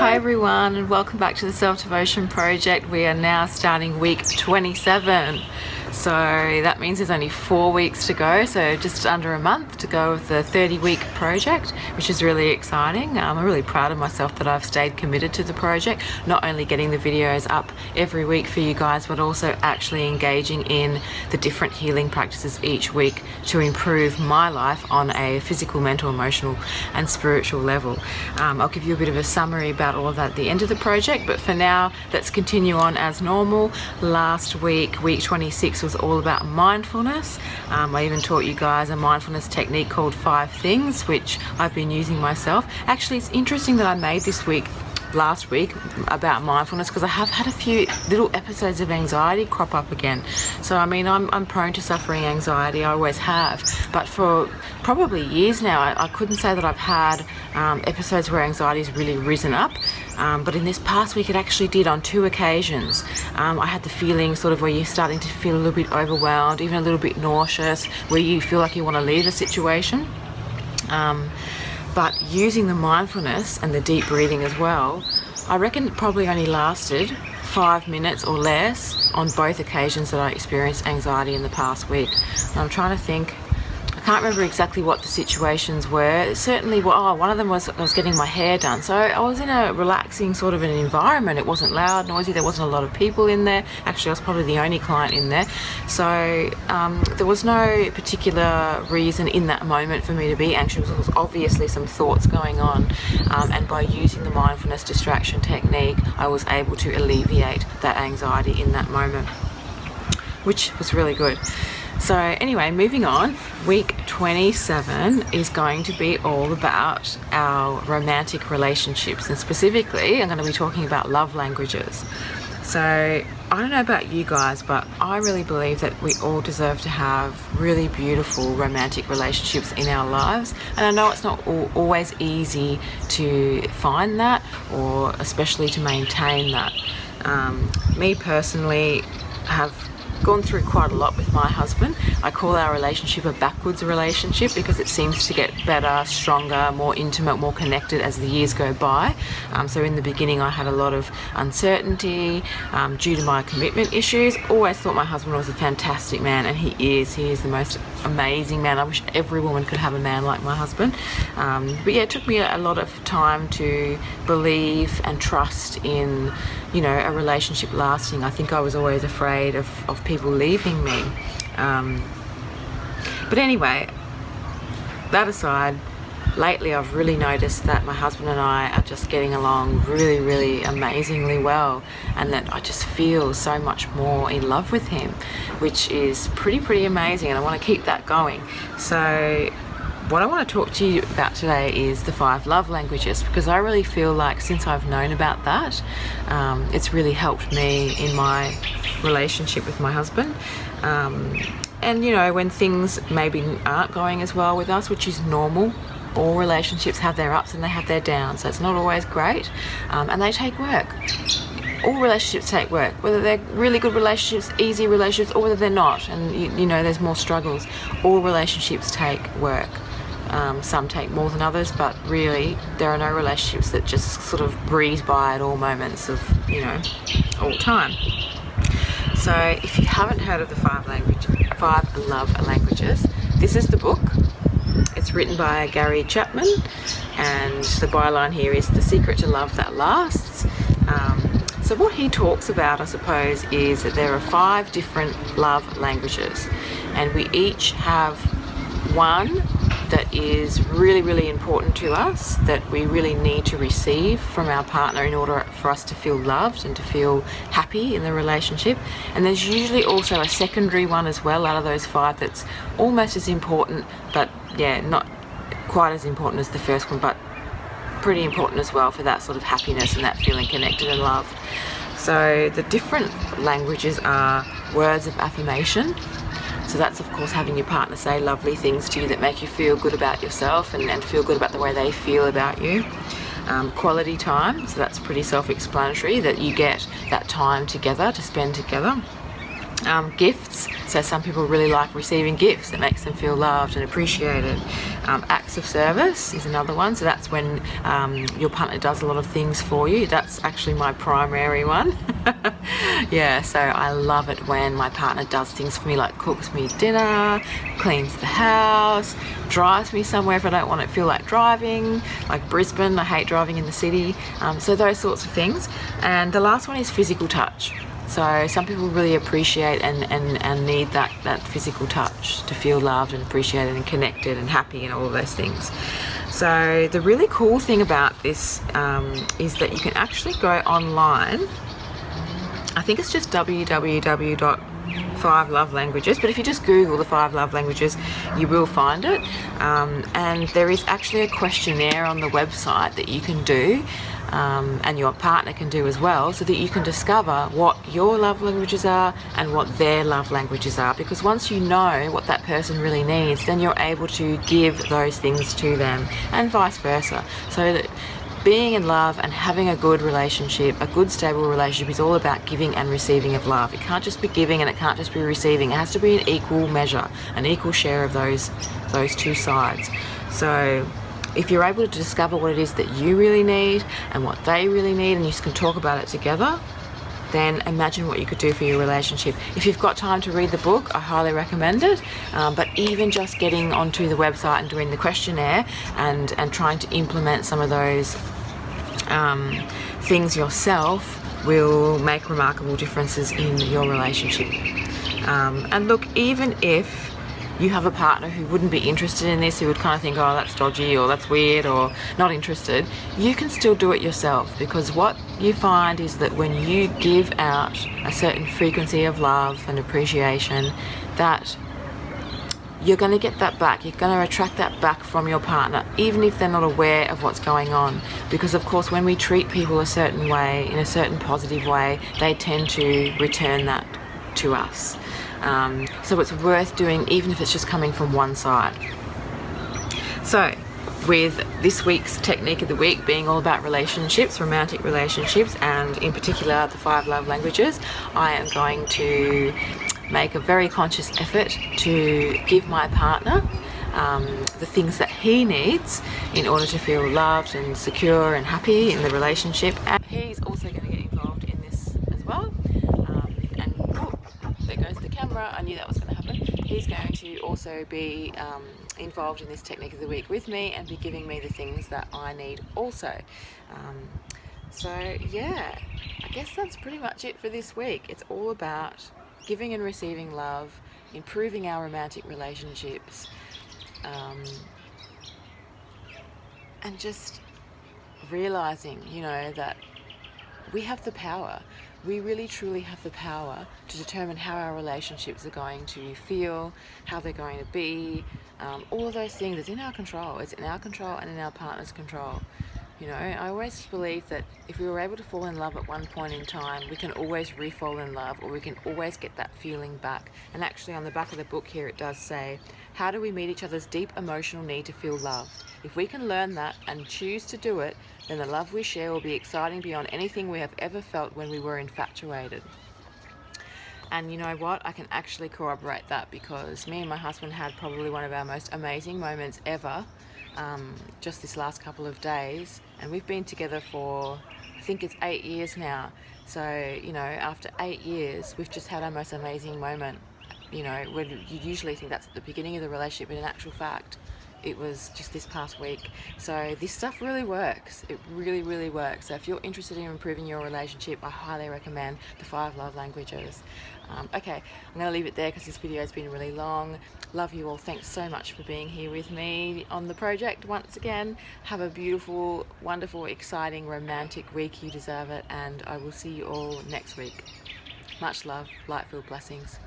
Hi everyone, and welcome back to the Self-Devotion Project. We are now starting week 27. So that means there's only 4 weeks to go, so just under a month to go with the 30-week project, which is really exciting. I'm really proud of myself that I've stayed committed to the project, not only getting the videos up every week for you guys, but also actually engaging in the different healing practices each week to improve my life on a physical, mental, emotional and spiritual level. I'll give you a bit of a summary about all of that at the end of the project, but for now let's continue on as normal. Last week, week 26, was all about mindfulness. I even taught you guys a mindfulness technique called 5 things, which I've been using myself. Actually, it's interesting that I made this week last week about mindfulness because I have had a few little episodes of anxiety crop up again. So I mean, I'm prone to suffering anxiety, I always have, but for probably years now I couldn't say that I've had episodes where anxiety's really risen up, but in this past week it actually did on 2 occasions. I had the feeling sort of where you're starting to feel a little bit overwhelmed, even a little bit nauseous, where you feel like you want to leave a situation. But using the mindfulness and the deep breathing as well, I reckon it probably only lasted 5 minutes or less on both occasions that I experienced anxiety in the past week. And I'm trying to think, I can't remember exactly what the situations were. Certainly, one of them was I was getting my hair done. So I was in a relaxing sort of an environment. It wasn't loud, noisy, there wasn't a lot of people in there. Actually, I was probably the only client in there. So there was no particular reason in that moment for me to be anxious. There was obviously some thoughts going on. And by using the mindfulness distraction technique, I was able to alleviate that anxiety in that moment, which was really good. So anyway, moving on, week 27 is going to be all about our romantic relationships, and specifically I'm going to be talking about love languages. So I don't know about you guys, but I really believe that we all deserve to have really beautiful romantic relationships in our lives. And I know it's not always easy to find that, or especially to maintain that. Me personally have gone through quite a lot with my husband. I call our relationship a backwards relationship because it seems to get better, stronger, more intimate, more connected as the years go by. So in the beginning I had a lot of uncertainty due to my commitment issues. Always thought my husband was a fantastic man, and he is the most amazing man. I wish every woman could have a man like my husband. But yeah, it took me a lot of time to believe and trust in, you know, a relationship lasting. I think I was always afraid of people leaving me. But anyway, that aside, lately I've really noticed that my husband and I are just getting along really, really amazingly well, and that I just feel so much more in love with him, which is pretty amazing, and I want to keep that going. So what I want to talk to you about today is the 5 love languages, because I really feel like since I've known about that, it's really helped me in my relationship with my husband. And you know, when things maybe aren't going as well with us, which is normal, all relationships have their ups and they have their downs, so it's not always great, and they take work. All relationships take work, whether they're really good relationships, easy relationships, or whether they're not, and you know, there's more struggles. All relationships take work. Some take more than others, but really there are no relationships that just sort of breeze by at all moments of, you know, all time. So if you haven't heard of the 5 love languages, this is the book. It's written by Gary Chapman, and the byline here is The Secret to Love That Lasts. So what he talks about, I suppose, is that there are 5 different love languages, and we each have one that is really important to us, that we really need to receive from our partner in order for us to feel loved and to feel happy in the relationship. And there's usually also a secondary one as well out of those 5 that's almost as important, but yeah, not quite as important as the first one, but pretty important as well for that sort of happiness and that feeling connected and loved. So the different languages are words of affirmation. So that's of course having your partner say lovely things to you that make you feel good about yourself and feel good about the way they feel about you. Quality time, so that's pretty self-explanatory, that you get that time together to spend together. Gifts, so some people really like receiving gifts that makes them feel loved and appreciated. Acts of service is another one, so that's when your partner does a lot of things for you. That's actually my primary one. Yeah, so I love it when my partner does things for me, like cooks me dinner, cleans the house, drives me somewhere if I don't want to feel like driving, like Brisbane. I hate driving in the city. So those sorts of things. And the last one is physical touch. So some people really appreciate and need that physical touch to feel loved and appreciated and connected and happy and all of those things. So the really cool thing about this is that you can actually go online. I think it's just www.5lovelanguages, but if you just Google the 5 love languages, you will find it. And there is actually a questionnaire on the website that you can do, and your partner can do as well, so that you can discover what your love languages are and what their love languages are. Because once you know what that person really needs, then you're able to give those things to them, and vice versa. So that being in love and having a good relationship, a good stable relationship, is all about giving and receiving of love. It can't just be giving and it can't just be receiving. It has to be an equal measure, an equal share of those two sides. So if you're able to discover what it is that you really need and what they really need, and you can talk about it together, then imagine what you could do for your relationship. If you've got time to read the book, I highly recommend it. But even just getting onto the website and doing the questionnaire and trying to implement some of those things yourself will make remarkable differences in your relationship. And look, even if you have a partner who wouldn't be interested in this, who would kind of think, oh, that's dodgy or that's weird or not interested, you can still do it yourself. Because what you find is that when you give out a certain frequency of love and appreciation, that you're going to get that back. You're going to attract that back from your partner, even if they're not aware of what's going on. Because of course, when we treat people a certain way, in a certain positive way, they tend to return that to us. So it's worth doing, even if it's just coming from one side. So with this week's technique of the week being all about relationships, romantic relationships, and in particular the 5 love languages, I am going to make a very conscious effort to give my partner the things that he needs in order to feel loved and secure and happy in the relationship. And he's also going to get involved in this as well. And oh, there goes the camera. I knew that was going to happen. He's going to also be involved in this technique of the week with me and be giving me the things that I need also. So yeah, I guess that's pretty much it for this week. It's all about giving and receiving love, improving our romantic relationships, and just realizing, that we have the power. We really truly have the power to determine how our relationships are going to feel, how they're going to be, all of those things. It's in our control. It's in our control and in our partner's control. I always believe that if we were able to fall in love at one point in time, we can always re-fall in love, or we can always get that feeling back. And actually on the back of the book here it does say, how do we meet each other's deep emotional need to feel loved? If we can learn that and choose to do it, then the love we share will be exciting beyond anything we have ever felt when we were infatuated. And you know what? I can actually corroborate that, because me and my husband had probably one of our most amazing moments ever just this last couple of days. And we've been together for, I think it's 8 years now. So, after 8 years, we've just had our most amazing moment. When you usually think that's at the beginning of the relationship, but in actual fact, it was just this past week. So this stuff really works. It really, really works. So if you're interested in improving your relationship, I highly recommend the 5 love languages. Okay, I'm going to leave it there because this video has been really long. Love you all. Thanks so much for being here with me on the project once again. Have a beautiful, wonderful, exciting, romantic week. You deserve it. And I will see you all next week. Much love, light-filled blessings.